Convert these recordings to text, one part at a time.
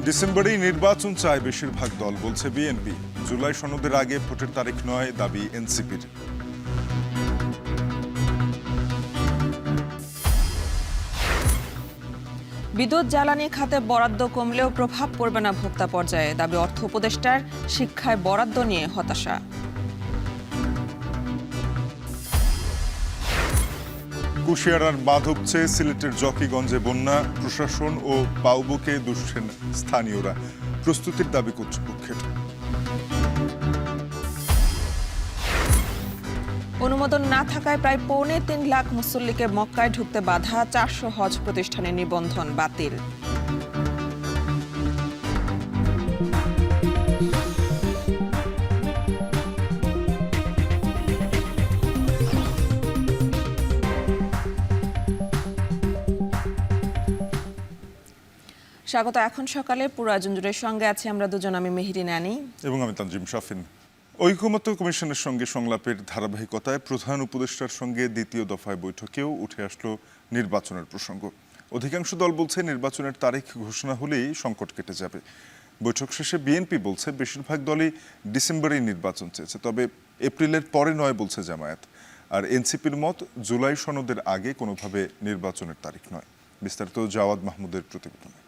ডিসেম্বরেই নির্বাচন চায় বেশিরভাগ দল, বলছে বিএনপি। জুলাই সনদের আগে ভোটের তারিখ নয়, দাবি এনসিপির। বিদ্যুৎ জ্বালানি খাতে বরাদ্দ কমলেও প্রভাব পড়বে না ভোক্তা পর্যায়ে, দাবি অর্থ উপদেষ্টার। শিক্ষায় বরাদ্দ নিয়ে হতাশা। কুশিয়ারার বাঁধ উপচে, সিলেটের জকিগঞ্জে বন্যা, প্রশাসন ও পাউবোকে দুষছেন স্থানীয়রা। প্রস্তুতির দাবি কর্তৃপক্ষের। অনুমোদন না থাকায় প্রায় ৩.৫ লাখ মুসল্লিকে মক্কায় ঢুকতে বাধা। ৪০০ হজ প্রতিষ্ঠানের নিবন্ধন বাতিল। স্বাগত। এখন সকালে পুরো আয়োজন জুড়ে সঙ্গে আছে আমরা দুজন, আমি মেহেরি নানি এবং আমি তানজিম শাফিন। ঐকমত্য কমিশনের সঙ্গে সংলাপের ধারাবাহিকতায় প্রধান উপদেষ্টার সঙ্গে দ্বিতীয় দফায় বৈঠকেও উঠে আসলো নির্বাচনের প্রসঙ্গ। অধিকাংশ দল বলছে নির্বাচনের তারিখ ঘোষণা হলেই সংকট কেটে যাবে। বৈঠক শেষে বিএনপি বলছে বেশিরভাগ দলই ডিসেম্বরেই নির্বাচন চেয়েছে, তবে এপ্রিলের পরে নয় বলছে জামায়াত। আর এনসিপির মত জুলাই সনদের আগে কোনোভাবে নির্বাচনের তারিখ নয়। বিস্তারিত জাওয়াদ মাহমুদের প্রতিবেদনে।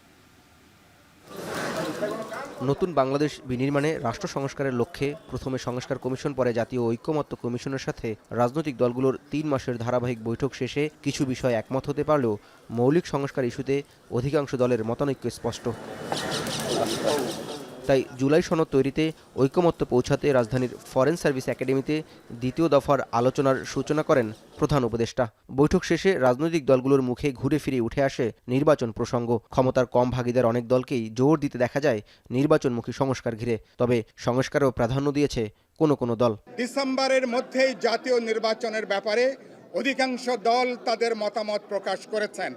নতুন বাংলাদেশ বিনির্মাণে রাষ্ট্র সংস্কারের লক্ষ্যে প্রথমে সংস্কার কমিশন, পরে জাতীয় ঐকমত্য কমিশনের সাথে রাজনৈতিক দলগুলোর ৩ মাসের ধারাবাহিক বৈঠক শেষে কিছু বিষয় একমত হতে পারলেও মৌলিক সংস্কার ইস্যুতে অধিকাংশ দলের মতানৈক্য স্পষ্ট। তাই জুলাই সনদ তৈরিতে ঐকমত্য পৌঁছাতে রাজধানীর ফরেন সার্ভিস একাডেমিতে দ্বিতীয় দফার আলোচনার সূচনা করেন প্রধান উপদেষ্টা। বৈঠক শেষে রাজনৈতিক দলগুলোর মুখে ঘুরে ফিরে উঠে আসে নির্বাচন প্রসঙ্গ। ক্ষমতার কম ভাগিদার অনেক দলকেই জোর দিতে দেখা যায় নির্বাচনমুখী সংস্কার ঘিরে, তবে সংস্কারেও প্রাধান্য দিয়েছে কোনো কোনো দল। ডিসেম্বরের মধ্যেই জাতীয় নির্বাচনের ব্যাপারে অধিকাংশ দল তাদের মতামত প্রকাশ করেছেন।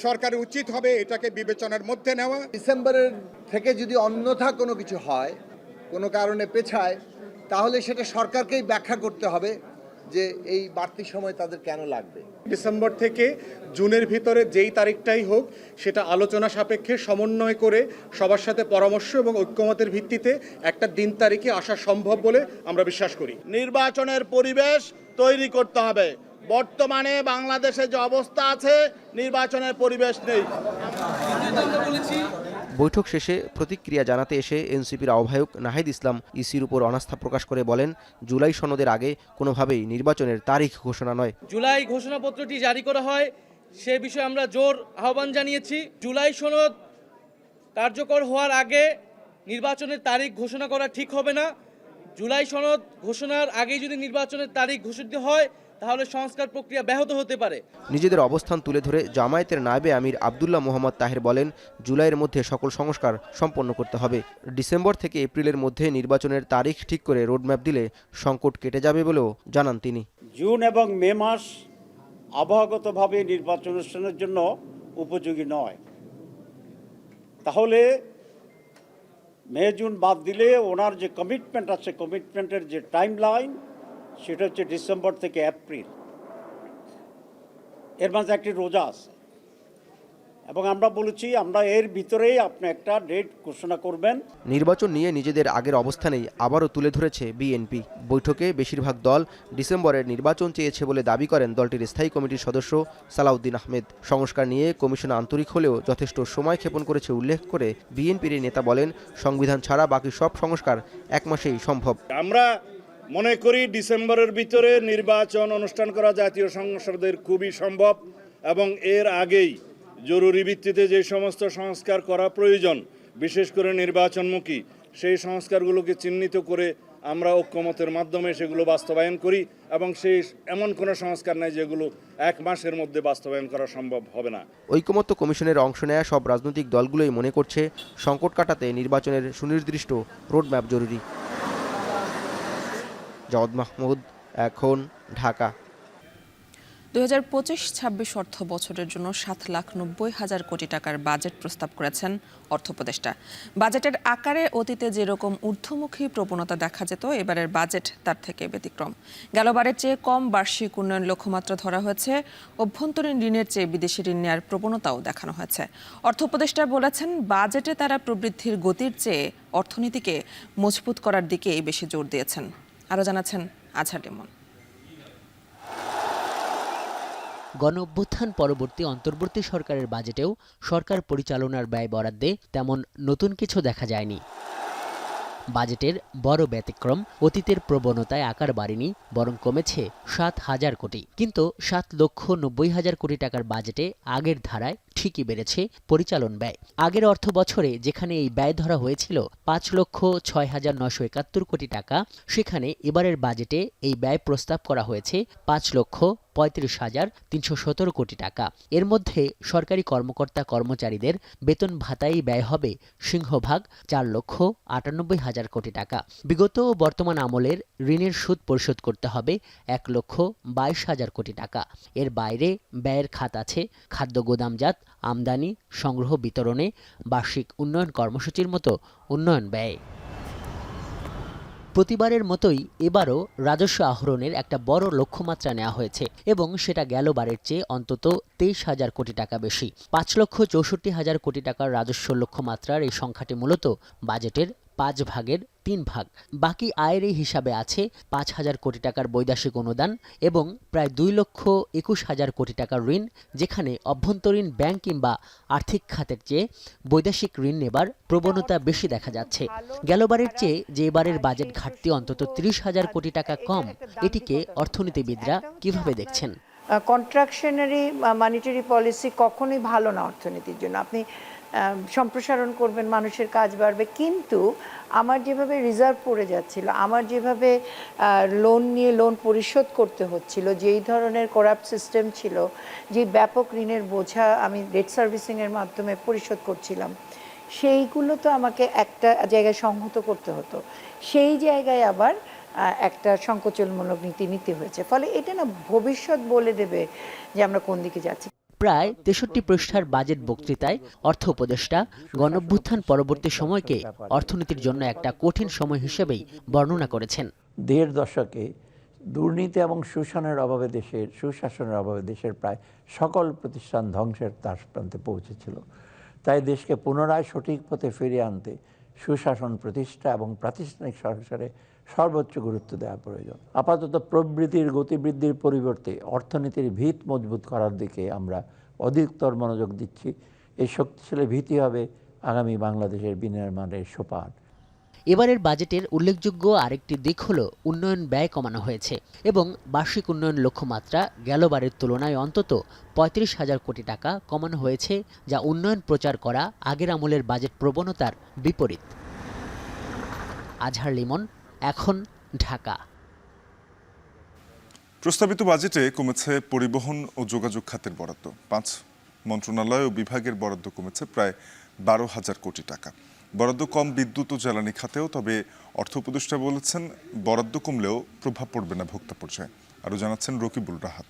সরকারের উচিত হবে এটাকে বিবেচনার মধ্যে নেওয়া। ডিসেম্বরের থেকে যদি অন্যথা কোনো কিছু হয়, কোনো কারণে পেছায়, তাহলে সেটা সরকারকেই ব্যাখ্যা করতে হবে যে এই বাড়তি সময় তাদের কেন লাগবে। ডিসেম্বর থেকে জুনের ভিতরে যেই তারিখটাই হোক, সেটা আলোচনা সাপেক্ষে সমন্বয় করে সবার সাথে পরামর্শ এবং ঐক্যমতের ভিত্তিতে একটা দিন তারিখে আসা সম্ভব বলে আমরা বিশ্বাস করি। নির্বাচনের পরিবেশ তৈরি করতে হবে। বর্তমানে বাংলাদেশে যে অবস্থা আছে, নির্বাচনের পরিবেশ নেই। বৈঠক শেষে প্রতিক্রিয়া জানাতে এসে এনসিপির আহ্বায়ক নাহিদ ইসলাম ইসির উপর অনাস্থা প্রকাশ করে বলেন, জুলাই সনদের আগে কোনোভাবেই নির্বাচনের তারিখ ঘোষণা নয়। জুলাই ঘোষণাপত্রটি জারি করা হয় সে বিষয়ে আমরা জোর আহ্বান জানিয়েছি। জুলাই সনদ কার্যকর হওয়ার আগে নির্বাচনের তারিখ ঘোষণা করা ঠিক হবে না। জুলাই সনদ ঘোষণার আগেই যদি নির্বাচনের তারিখ ঘোষিত হয়, তাহলে সংস্কার প্রক্রিয়া ব্যাহত হতে পারে। নিজেদের অবস্থান তুলে ধরে জামায়াতের নায়েবে আমির আব্দুল্লাহ মোহাম্মদ তাহের বলেন, জুলাইয়ের মধ্যে সকল সংস্কার সম্পন্ন করতে হবে। ডিসেম্বর থেকে এপ্রিলের মধ্যে নির্বাচনের তারিখ ঠিক করে রোডম্যাপ দিলে সংকট কেটে যাবে বলেও জানান তিনি। জুন এবং মে মাস আবহাওয়াগতভাবে নির্বাচন অনুষ্ঠানের জন্য উপযোগী নয়। তাহলে মে জুন বাদ দিলে ওনার যে কমিটমেন্ট আছে, কমিটমেন্টের যে টাইম লাইন, সেটা হচ্ছে ডিসেম্বর থেকে এপ্রিল। এর মাঝে একটি রোজা আছে এবং আমরা বলেছি আমরা এর ভিতরেই আপনি একটা ডেট ঘোষণা করবেন। নির্বাচন নিয়ে নিজেদের আগের অবস্থানেই আবারও তুলে ধরেছে বিএনপি। বৈঠকে বেশিরভাগ দল ডিসেম্বরের নির্বাচন চেয়েছে বলে দাবি করেন দলটির স্থায়ী কমিটির সদস্য সালাউদ্দিন আহমেদ। সংস্কার নিয়ে কমিশন আন্তরিক হলেও যথেষ্ট সময় ক্ষেপণ করেছে উল্লেখ করে বিএনপির এই নেতা বলেন, সংবিধান ছাড়া বাকি সব সংস্কার 1 মাসেই সম্ভব। আমরা মনে করি ডিসেম্বরের ভিতরে নির্বাচন অনুষ্ঠান করা জাতীয় সংসদের খুবই সম্ভব এবং এর আগেই জরুরি ভিত্তিতে যে সমস্ত সংস্কার করা প্রয়োজন, বিশেষ করে নির্বাচনমুখী, সেই সংস্কারগুলোকে চিহ্নিত করে আমরা ঐক্যমতের মাধ্যমে সেগুলো বাস্তবায়ন করি এবং সেই এমন কোনো সংস্কার নাই যেগুলো 1 মাসের মধ্যে বাস্তবায়ন করা সম্ভব হবে না। ঐকমত্য কমিশনের অংশ নেয়া সব রাজনৈতিক দলগুলোই মনে করছে সংকট কাটাতে নির্বাচনের সুনির্দিষ্ট রোডম্যাপ জরুরি। জাওয়াদ মাহমুদ, এখন, ঢাকা। 2025-26 অর্থ বছরের জন্য 7,90,000 কোটি টাকার বাজেট প্রস্তাব করেছেন অর্থ উপদেষ্টা। বাজেটের আকারে অতীতে যেরকম ঊর্ধ্বমুখী প্রবণতা দেখা যেত, এবারের বাজেট তার থেকে ব্যতিক্রম। গেলবারের চেয়ে কম বার্ষিক উন্নয়ন লক্ষ্যমাত্রা ধরা হয়েছে। অভ্যন্তরীণ ঋণের চেয়ে বিদেশি ঋণ নেওয়ার প্রবণতাও দেখানো হয়েছে। অর্থ উপদেষ্টা বলেছেন, বাজেটে তারা প্রবৃদ্ধির গতির চেয়ে অর্থনীতিকে মজবুত করার দিকেই বেশি জোর দিয়েছেন। আরও জানাচ্ছেন আজহার লিমন। গণঅভ্যুত্থান পরবর্তী অন্তর্বর্তী সরকারের বাজেটেও সরকার পরিচালনার ব্যয় বরাদ্দে তেমন নতুন কিছু দেখা যায়নি। বাজেটের বড় ব্যতিক্রম, অতীতের প্রবণতায় আকার বাড়েনি, বরং কমেছে 7,000 কোটি। কিন্তু 7,90,000 কোটি টাকার বাজেটে আগের ধারায় ঠিকই বেড়েছে পরিচালন ব্যয়। আগের অর্থ বছরে যেখানে এই ব্যয় ধরা হয়েছিল 5,06,971 কোটি টাকা, সেখানে এবারের বাজেটে এই ব্যয় প্রস্তাব করা হয়েছে 5,35,317 কোটি টাকা। এর মধ্যে সরকারি কর্মকর্তা কর্মচারীদের বেতন ভাতায় ব্যয় হবে সিংহভাগ 4,98,000 কোটি টাকা। বিগত ও বর্তমান আমলের ঋণের সুদ পরিশোধ করতে হবে 1,22,000 কোটি টাকা। এর বাইরে ব্যয়ের খাত আছে খাদ্য গুদামজাত, আমদানি, সংগ্রহ, বিতরণে, বার্ষিক উন্নয়ন কর্মসূচির মতো উন্নয়ন ব্যয়। প্রতিবারের মতোই এবারও রাজস্ব আহরণের একটা বড় লক্ষ্যমাত্রা নেওয়া হয়েছে এবং সেটা গেলবারের চেয়ে অন্তত 23,000 কোটি টাকা বেশি। 5,64,000 কোটি টাকার রাজস্ব লক্ষ্যমাত্রার এই সংখ্যাটি মূলত বাজেটের 5 ভাগের 3 ভাগ। বাকি আয়ের এই হিসাবে আছে 5,000 কোটি টাকার বৈদেশিক অনুদান এবং প্রায় 2,21,000 কোটি টাকার ঋণ, যেখানে অভ্যন্তরীণ ব্যাংক কিংবা আর্থিক খাতের চেয়ে বৈদেশিক ঋণ নেবার প্রবণতা বেশি দেখা যাচ্ছে। গেলবারের চেয়ে যে এবারের বাজেট ঘাটতি অন্তত 30,000 কোটি টাকা কম, এটিকে অর্থনীতিবিদরা কিভাবে দেখছেন? কন্ট্রাকশনারি মনিটারি পলিসি কখনোই ভালো না অর্থনীতির জন্য। আপনি সম্প্রসারণ করবেন, মানুষের কাজ বাড়বে, কিন্তু আমার যেভাবে রিজার্ভ পড়ে যাচ্ছিল, আমার যেভাবে লোন নিয়ে লোন পরিশোধ করতে হচ্ছিল, যেই ধরনের করাপ্ট সিস্টেম ছিল, যে ব্যাপক ঋণের বোঝা আমি ডেট সার্ভিসিংয়ের মাধ্যমে পরিশোধ করছিলাম, সেইগুলো তো আমাকে একটা জায়গায় সংহত করতে হতো। সেই জায়গায় আবার একটা সংকোচনমূলক নীতি নিতে হয়েছে। ফলে এটা না ভবিষ্যৎ বলে দেবে যে আমরা কোন দিকে যাচ্ছি। প্রায় 63 পৃষ্ঠার বাজেট বক্তৃতায় অর্থ উপদেষ্টা গণঅভ্যুত্থান পরবর্তী সময়কে অর্থনীতির জন্য একটা কঠিন সময় হিসেবেই বর্ণনা করেছেন। 1.5 দশকে দুর্নীতি এবং সুশাসনের অভাবে দেশের প্রায় সকল প্রতিষ্ঠান ধ্বংসের দ্বারপ্রান্তে পৌঁছেছিল। তাই দেশকে পুনরায় সঠিক পথে ফিরিয়ে আনতে সুশাসন প্রতিষ্ঠা এবং প্রাতিষ্ঠানিক সংস্কারে সর্বোচ্চ গুরুত্ব দেওয়া প্রয়োজন। আপাতত প্রবৃদ্ধির গতিবৃদ্ধির পরিবর্তে অর্থনীতির ভিত মজবুত করার দিকে আমরা অধিকতর মনোযোগ দিচ্ছি। এই শক্তিশালী ভিত্তি হবে আগামী বাংলাদেশের বিনির্মাণের সোপান। এবারের বাজেটের উল্লেখযোগ্য আরেকটি দিক হলো উন্নয়ন ব্যয় কমানো হয়েছে এবং বার্ষিক উন্নয়ন লক্ষ্যমাত্রা গেলবারের তুলনায় অন্তত 35,000 কোটি টাকা কমানো হয়েছে, যা উন্নয়ন প্রচার করা আগের আমলের বাজেট প্রবণতার বিপরীত। আজহার লিমন, এখন, ঢাকা। প্রস্তাবিত বাজেটে কমেছে পরিবহন ও যোগাযোগ খাতের বরাদ্দ। 5 মন্ত্রণালয় ও বিভাগের বরাদ্দ কমেছে প্রায় 12,000 কোটি টাকা। বরাদ্দ কম বিদ্যুৎ ও জ্বালানি খাতেও, তবে অর্থ উপদেষ্টা বলেছেন বরাদ্দ কমলেও প্রভাব পড়বে না ভোক্তা পর্যায়ে। আরও জানাচ্ছেন রকিবুল রাহাত।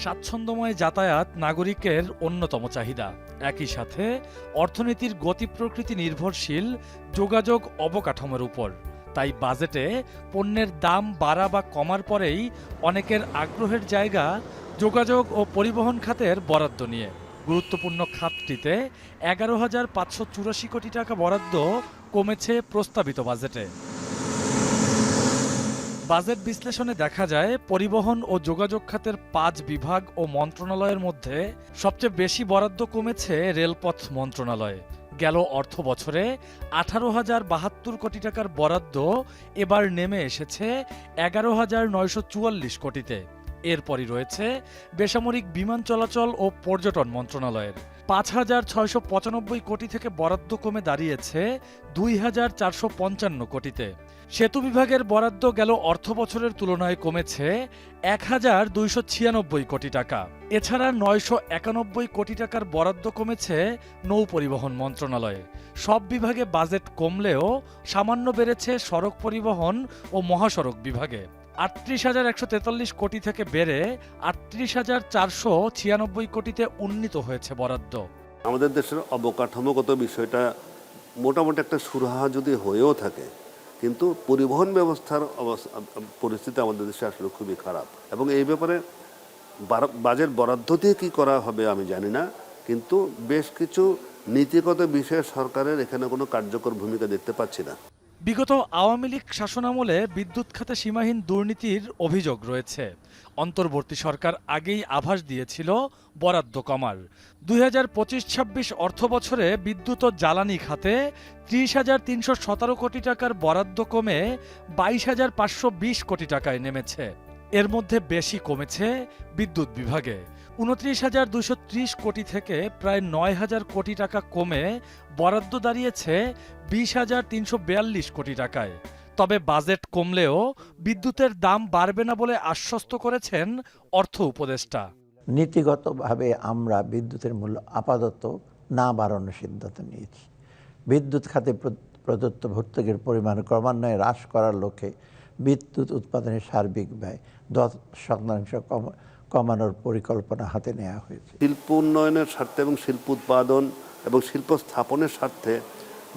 স্বাচ্ছন্দ্যময় যাতায়াত নাগরিকের অন্যতম চাহিদা। একই সাথে অর্থনীতির গতি প্রকৃতি নির্ভরশীল যোগাযোগ অবকাঠামোর উপর। তাই বাজেটে পণ্যের দাম বাড়া বা কমার পরেই অনেকের আগ্রহের জায়গা যোগাযোগ ও পরিবহন খাতের বরাদ্দ নিয়ে। গুরুত্বপূর্ণ খাতটিতে 11,584 কোটি টাকা বরাদ্দ কমেছে প্রস্তাবিত বাজেটে। বাজেট বিশ্লেষণে দেখা যায়, পরিবহন ও যোগাযোগ খাতের 5 বিভাগ ও মন্ত্রণালয়ের মধ্যে সবচেয়ে বেশি বরাদ্দ কমেছে রেলপথ মন্ত্রণালয়ে। গেল অর্থ বছরে 18,072 কোটি টাকার বরাদ্দ এবার নেমে এসেছে 11,944 কোটিতে। এরপরই রয়েছে বেসামরিক বিমান চলাচল ও পর্যটন মন্ত্রণালয়ের 5,695 কোটি থেকে বরাদ্দ কমে দাঁড়িয়েছে 2,455 কোটিতে। সেতু বিভাগের বরাদ্দ গেল অর্থ বছরের তুলনায় কমেছে 1,296 কোটি টাকা। এছাড়া 991 কোটি টাকার বরাদ্দ কমেছে নৌ পরিবহন মন্ত্রণালয়ে। সব বিভাগে বাজেট কমলেও সামান্য বেড়েছে সড়ক পরিবহন ও মহাসড়ক বিভাগে। 38,143 কোটি থেকে বেড়ে 38,496 কোটিতে উন্নীত হয়েছে বরাদ্দ। আমাদের দেশের অবকাঠামোগত বিষয়টা মোটামুটি একটা সুরাহা যদি হয়েও থাকে, কিন্তু পরিবহন ব্যবস্থার পরিস্থিতি আমাদের দেশে আসলে খুবই খারাপ, এবং এই ব্যাপারে বাজেট বরাদ্দ দিয়ে কী করা হবে আমি জানি না, কিন্তু বেশ কিছু নীতিগত বিষয়ে সরকারের এখানে কোনো কার্যকর ভূমিকা দেখতে পাচ্ছি না। বিগত আওয়ামী লীগ শাসনামলে বিদ্যুৎ খাতে সীমাহীন দুর্নীতির অভিযোগ রয়েছে। অন্তর্বর্তী সরকার আগেই আভাস দিয়েছিল বরাদ্দ কমার। 2025-26 অর্থ বছরে বিদ্যুৎ ও জ্বালানি খাতে 30,317 কোটি টাকার বরাদ্দ কমে 22,520 কোটি টাকায় নেমেছে। এর মধ্যে বেশি কমেছে বিদ্যুৎ বিভাগে। 29,230 কোটি থেকে প্রায় 9,000 কোটি টাকা কমে বরাদ্দ দাঁড়িয়েছে 20,342 কোটি টাকায়। তবে বাজেট কমলেও বিদ্যুতের দাম বাড়বে না বলে আশ্বস্ত করেছেন অর্থ উপদেষ্টা। নীতিগতভাবে আমরা বিদ্যুতের মূল্য আপাতত না বাড়ানোর সিদ্ধান্ত নিয়েছি। বিদ্যুৎ খাতে প্রদত্ত ভর্তুকির পরিমাণ ক্রমান্বয়ে হ্রাস করার লক্ষ্যে বিদ্যুৎ উৎপাদনের সার্বিক ব্যয় 10% কমানোর পরিকল্পনা হাতে নেওয়া হয়েছে। শিল্প উন্নয়নের স্বার্থে এবং শিল্প উৎপাদন এবং শিল্প স্থাপনের স্বার্থে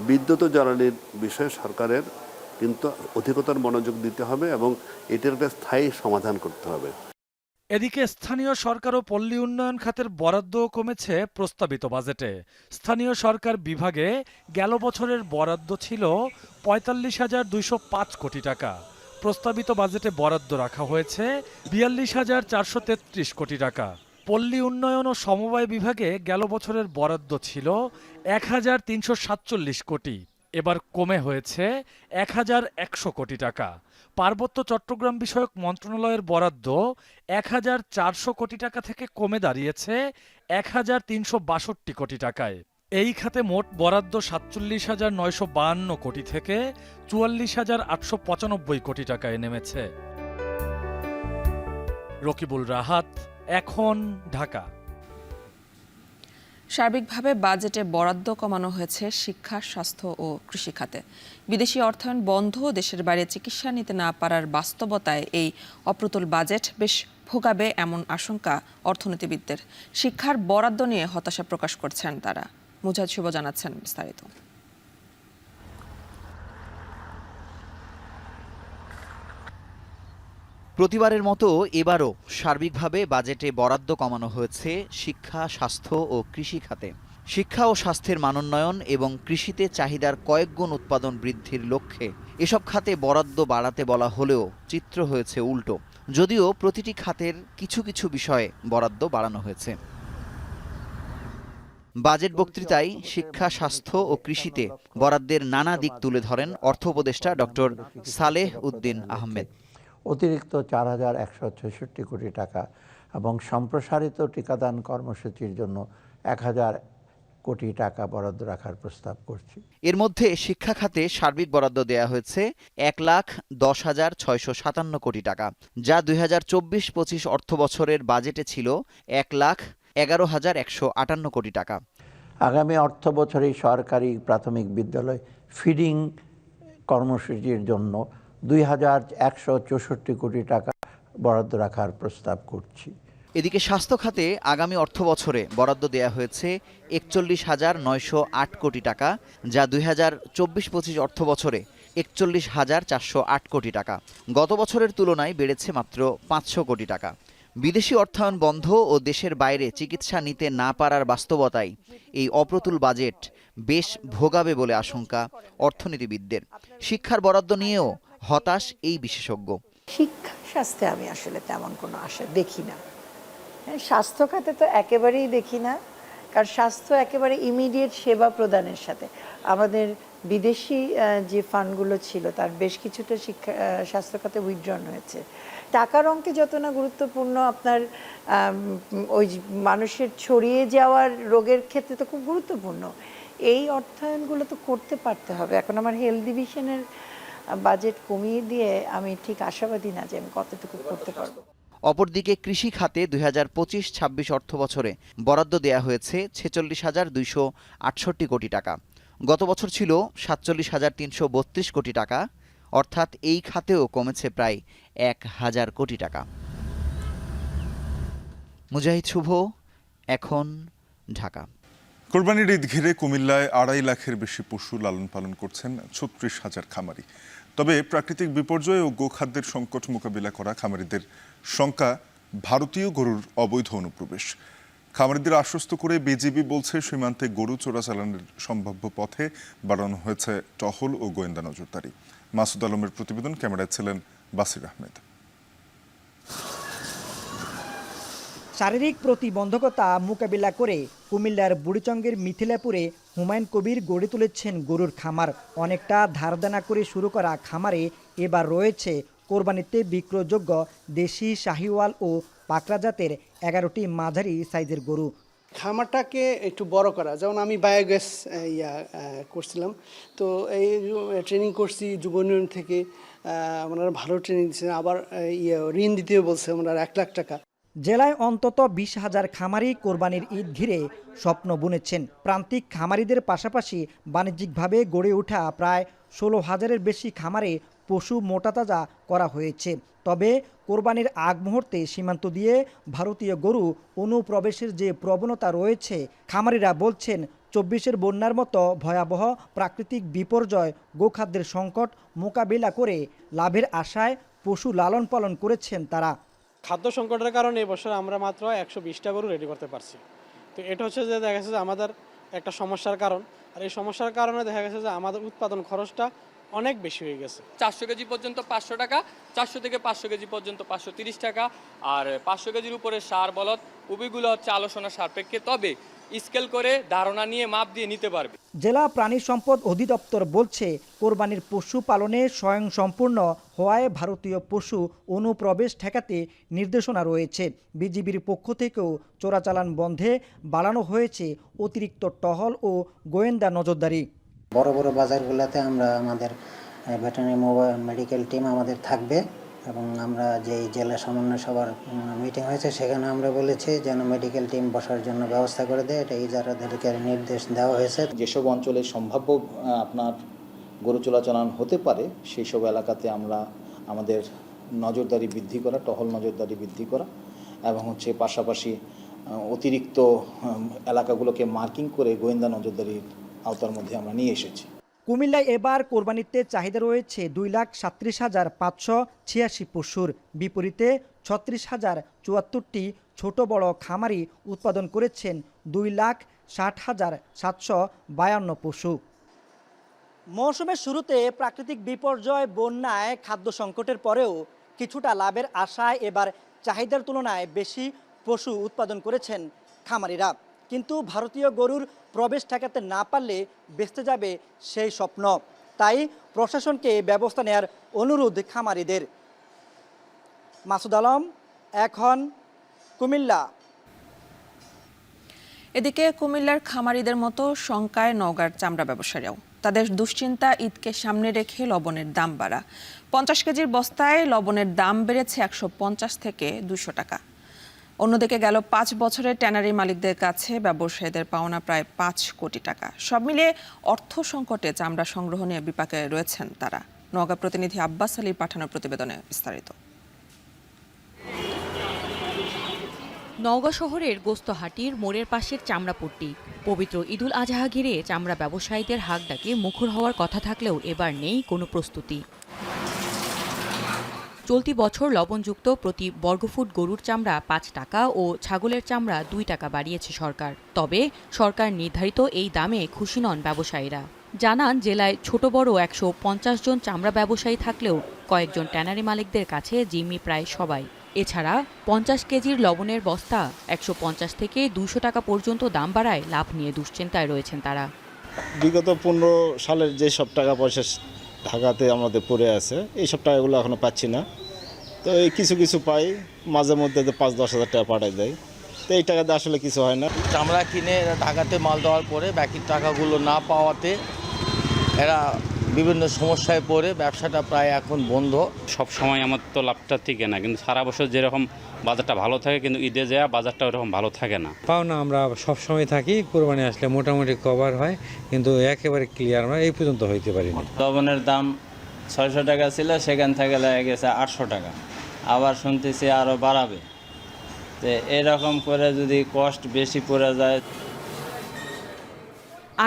বিদ্যুৎ ও জ্বালানির বিষয়ে সরকারের কিন্তু অধিকতর মনোযোগ দিতে হবে এবং এটার একটা স্থায়ী সমাধান করতে হবে। এদিকে স্থানীয় সরকার ও পল্লী উন্নয়ন খাতের বরাদ্দ কমেছে প্রস্তাবিত বাজেটে। স্থানীয় সরকার বিভাগে গেল বছরের বরাদ্দ ছিল 45,205 কোটি টাকা। প্রস্তাবিত বাজেটে বরাদ্দ রাখা হয়েছে 42,433 কোটি টাকা। পল্লী উন্নয়ন ও সমবায় বিভাগে গেল বছরের বরাদ্দ ছিল 1,347 কোটি, এবার কমে হয়েছে 1,100 কোটি টাকা। পার্বত্য চট্টগ্রাম বিষয়ক মন্ত্রণালয়ের বরাদ্দ 1,400 কোটি টাকা থেকে কমে দাঁড়িয়েছে 1,362 কোটি টাকায়। এই খাতে মোট বরাদ্দ 47,952 কোটি থেকে 44,895 কোটি টাকায় নেমেছে। রকিবুল রাহাত, এখন, ঢাকা। সার্বিকভাবে বাজেটে বরাদ্দ কমানো হয়েছে শিক্ষা, স্বাস্থ্য ও কৃষি খাতে। বিদেশি অর্থায়ন বন্ধ ও দেশের বাইরে চিকিৎসা নিতে না পারার বাস্তবতায় এই অপ্রতুল বাজেট বেশ ভোগাবে এমন আশঙ্কা অর্থনীতিবিদদের। শিক্ষার বরাদ্দ নিয়ে হতাশা প্রকাশ করছেন তারা। মুজাহিদ শুভ জানাচ্ছেন বিস্তারিত। প্রতিবারের মতো এবারও সার্বিকভাবে বাজেটে বরাদ্দ কমানো হয়েছে শিক্ষা, স্বাস্থ্য ও কৃষি খাতে। শিক্ষা ও স্বাস্থ্যের মানোন্নয়ন এবং কৃষিতে চাহিদার কয়েকগুণ উৎপাদন বৃদ্ধির লক্ষ্যে এসব খাতে বরাদ্দ বাড়াতে বলা হলেও চিত্র হয়েছে উল্টো। যদিও প্রতিটি খাতের কিছু কিছু বিষয়ে বরাদ্দ বাড়ানো হয়েছে। বাজেট বক্তৃতায় শিক্ষা, স্বাস্থ্য ও কৃষিতে বরাদ্দের নানা দিক তুলে ধরেন অর্থ উপদেষ্টা ডক্টর সালেহ উদ্দিন আহমেদ। অতিরিক্ত 4,166 কোটি টাকা এবং সম্প্রসারিত টিকাদান কর্মসূচির জন্য 1,000 কোটি টাকা বরাদ্দ রাখার প্রস্তাব করছি। এর মধ্যে শিক্ষা খাতে সার্বিক বরাদ্দ দেয়া হয়েছে 1,10,657 কোটি টাকা, যা 2024-25 অর্থ বছরের বাজেটে ছিল 1,11,158 কোটি টাকা। আগামী অর্থ বছরে সরকারি প্রাথমিক বিদ্যালয় ফিডিং কর্মসূচির জন্য 2,164 কোটি টাকা বরাদ্দ রাখার প্রস্তাব করছি। এদিকে স্বাস্থ্য খাতে আগামী অর্থ বছরে বরাদ্দ দেয়া হয়েছে 41,908 কোটি টাকা, যা 2024-25 অর্থ বছরে 41,408 কোটি টাকা। গত বছরের তুলনায় বেড়েছে মাত্র 500 কোটি টাকা। বিদেশি অর্থায়ন বন্ধ ও দেশের বাইরে চিকিৎসা নিতে না পারার বাস্তবতায় এই অপ্রতুল বাজেট বেশ ভোগাবে বলে আশঙ্কা অর্থনীতিবিদদের। শিক্ষার বরাদ্দ নিয়েও হতাশ এই বিশেষজ্ঞ। শিক্ষা স্বাস্থ্যে আমি আসলে তেমন কোনো আশা দেখি না। স্বাস্থ্য খাতে তো একেবারেই দেখি না, কারণ স্বাস্থ্য একেবারে ইমিডিয়েট সেবা প্রদানের সাথে আমাদের বিদেশি যে ফান্ডগুলো ছিল তার বেশ কিছুটা শিক্ষা স্বাস্থ্য খাতে উইথড্রন হয়েছে। টাকার অঙ্কে যত না গুরুত্বপূর্ণ, আপনার ওই মানুষের ছড়িয়ে যাওয়ার রোগের ক্ষেত্রে তো খুব গুরুত্বপূর্ণ। এই অর্থায়নগুলো তো করতে পারতে হবে। এখন আমার হেলথ ডিভিশনের বাজেট কমিয়ে দিয়ে আমি ঠিক আশাবাদী না যে আমি কতটুকু করতে পারবো। অপরদিকে কৃষি খাতে 2025-26 অর্থ বছরে বরাদ্দ দেয়া হয়েছে 46,268 কোটি টাকা। গত বছর ছিল 47,332 কোটি টাকা, অর্থাৎ এই খাতেও কমেছে প্রায় 1,000 কোটি টাকা। মুজাহিদ শুভ, এখন, ঢাকা। কোরবানির ঈদ ঘিরে কুমিল্লায় 2.5 লাখের বেশি পশু লালন পালন করছেন 36,000 খামারি। তবে প্রাকৃতিক বিপর্যয় ও গোখাদ্যের সংকট মোকাবিলা করা খামারিদের শঙ্কা ভারতীয় গরুর অবৈধ অনুপ্রবেশ। খামারিদের আশ্বস্ত করে বিজিবি বলছে, সীমান্তে গরু চোরাচালানের সম্ভাব্য পথে বাড়ানো হয়েছে টহল ও গোয়েন্দা নজরদারি। মাসুদ আলমের প্রতিবেদন, ক্যামেরায় ছিলেন বাসির আহমেদ। শারীরিক প্রতিবন্ধকতা মোকাবিলা করে কুমিল্লার বুড়িচঙ্গের মিথিলাপুরে হুমায়ুন কবির গড়ে তুলেছেন গরুর খামার। অনেকটা ধারদানা করে শুরু করা খামারে এবার রয়েছে কোরবানিতে বিক্রয়যোগ্য দেশি, শাহিওয়াল ও পাকড়া জাতের 11টি মাঝারি সাইজের গরু। খামারটাকে একটু বড় করা, যেমন আমি বায়োগ্যাস করছিলাম, তো এই ট্রেনিং করছি যুব উন্নয়ন থেকে, ওনারা ভালো ট্রেনিং দিচ্ছেন, আবার ঋণ দিতে বলছে ওনারা 1 লাখ টাকা। জেলায় অন্তত 20,000 খামারি কোরবানির ঈদ ঘিরে স্বপ্ন বুনেছেন। প্রান্তিক খামারিদের পাশাপাশি বাণিজ্যিকভাবে গড়ে ওঠা প্রায় 16,000-এর বেশি খামারে পশু মোটাতাজা করা হয়েছে। তবে কোরবানির আগ মুহূর্তে সীমান্ত দিয়ে ভারতীয় গরু অনুপ্রবেশের যে প্রবণতা রয়েছে, খামারিরা বলছেন 24-এর বন্যার মতো ভয়াবহ প্রাকৃতিক বিপর্যয়, গোখাদ্যের সংকট মোকাবিলা করে লাভের আশায় পশু লালন পালন করেছেন তারা। খাদ্য সংকটের কারণে এবছর আমরা মাত্র 120টা গরু রেডি করতে পারছি। তো এটা হচ্ছে যে দেখা গেছে যে আমাদের একটা সমস্যার কারণ, আর এই সমস্যার কারণে দেখা গেছে যে আমাদের উৎপাদন খরচটা অনেক বেশি হয়ে গেছে। 400 কেজি পর্যন্ত 500 টাকা, 400 থেকে 500 কেজি পর্যন্ত 530 টাকা, আর 500 কেজির উপরে সার বলদ উভয়গুলো হচ্ছে আলোচনা সাপেক্ষে, তবে স্কেল করে ধারণা নিয়ে মাপ দিয়ে নিতে পারবে। জেলা প্রাণী সম্পদ অধিদপ্তর বলছে, কোরবানির পশু পালনে স্বয়ংসম্পূর্ণ হওয়ায় ভারতীয় পশু অনুপ্রবেশ ঠেকাতে নির্দেশনা রয়েছে। বিজিবির পক্ষ থেকেও চোরাচালান বন্ধে বাড়ানো হয়েছে অতিরিক্ত টহল ও গোয়েন্দা নজরদারি। বড় বড় বাজারগুলোতে আমরা আমাদের ভেটেরিনারি মেডিকেল টিম আমাদের থাকবে, এবং আমরা যেই জেলা সমন্বয় সভার মিটিং হয়েছে সেখানে আমরা বলেছি যেন মেডিকেল টিম বসার জন্য ব্যবস্থা করে দেয়, এটা ইজারাদারকে নির্দেশ দেওয়া হয়েছে। যেসব অঞ্চলে সম্ভাব্য আপনার গরু চোরাচালান হতে পারে সেই সব এলাকাতে আমরা আমাদের নজরদারি বৃদ্ধি করা, টহল নজরদারি বৃদ্ধি করা, এবং হচ্ছে পাশাপাশি অতিরিক্ত এলাকাগুলোকে মার্কিং করে গোয়েন্দা নজরদারির আওতার মধ্যে আমরা নিয়ে এসেছি। কুমিল্লায় এবার কোরবানিতে চাহিদা রয়েছে 2,37,586 পশুর, বিপরীতে 36,074টি ছোট বড় খামারি উৎপাদন করেছেন 2,60,752 পশু। মৌসুমের শুরুতে প্রাকৃতিক বিপর্যয়, বন্যায়, খাদ্য সংকটের পরেও কিছুটা লাভের আশায় এবার চাহিদার তুলনায় বেশি পশু উৎপাদন করেছেন খামারিরা। কিন্তু ভারতীয় গরুর প্রবেশ ঠেকাতে না পারলে বেঁচতে যাবে সেই স্বপ্ন। তাই প্রশাসনকে ব্যবস্থা নেয়ার অনুরোধ খামারিদের। মাসুদ আলম, এখন, কুমিল্লা। এদিকে কুমিল্লার খামারিদের মতো শঙ্কায় নওগাঁর চামড়া ব্যবসায়ীরাও। তাদের দুশ্চিন্তা, ঈদকে সামনে রেখে লবণের দাম বাড়া। 50 কেজির বস্তায় লবণের দাম বেড়েছে 150 থেকে 200 টাকা। অন্যদিকে গেল 5 বছরে ট্যানারি মালিকদের কাছে ব্যবসায়ীদের পাওনা প্রায় 5 কোটি টাকা। সব মিলিয়ে অর্থ সংকটে চামড়া সংগ্রহ নিয়ে বিপাকে রয়েছেন তারা। নওগাঁ প্রতিনিধি আব্বাস আলীর পাঠানো প্রতিবেদনে বিস্তারিত। নওগাঁ শহরের গোস্তহাটির মোড়ের পাশের চামড়াপট্টি। পবিত্র ঈদুল আজহা ঘিরে চামড়া ব্যবসায়ীদের হাক ডাকে মুখর হওয়ার কথা থাকলেও এবার নেই কোনো প্রস্তুতি। চলতি বছর লবণযুক্ত প্রতি বর্গফুট গরুর চামড়া 5 টাকা ও ছাগলের চামড়া 2 টাকা বাড়িয়েছে সরকার। তবে সরকার নির্ধারিত এই দামে খুশি নন ব্যবসায়ীরা। জানান, জেলায় ছোট বড় 150 জন চামড়া ব্যবসায়ী থাকলেও কয়েকজন ট্যানারি মালিকদের কাছে জিম্মি প্রায় সবাই। এছাড়া 50 কেজির লবণের বস্তা 150 থেকে 200 টাকা পর্যন্ত দাম বাড়ায় লাভ নিয়ে দুশ্চিন্তায় রয়েছেন তারা। বিগত 15 সালের যে সব টাকা পয়সা ঢাকাতে আমাদের পড়ে আছে, এই সব টাকাগুলো এখনো পাচ্ছি না। তো এই কিছু কিছু পাই, মাঝে মধ্যে 5-10 হাজার টাকা পাঠায় দেয়, তো এই টাকাতে আসলে কিছু হয় না। চামড়া কিনে ঢাকাতে মাল দেওয়ার পরে বাকি টাকাগুলো না পাওয়াতে এরা বিভিন্ন সমস্যায় পড়ে ব্যবসাটা প্রায় এখন বন্ধ। সব সময় আমার তো লাভটা থেকে না, কিন্তু সারা বছর যেরকম বাজারটা ভালো থাকে, কিন্তু ঈদে যায় বাজারটা ওরকম ভালো থাকে না। পাওনা আমরা সব সময় থাকি, কোরবানি আসলে মোটামুটি কভার হয়, কিন্তু একেবারে ক্লিয়ার আমরা এই পর্যন্ত হইতে পারিনি। লবণের দাম 600 টাকা ছিল, সেখান থেকে লেগে গেছে 800 টাকা। আবার শুনতেছি আরও বাড়াবে। তো এরকম করে যদি কষ্ট বেশি পড়ে যায়।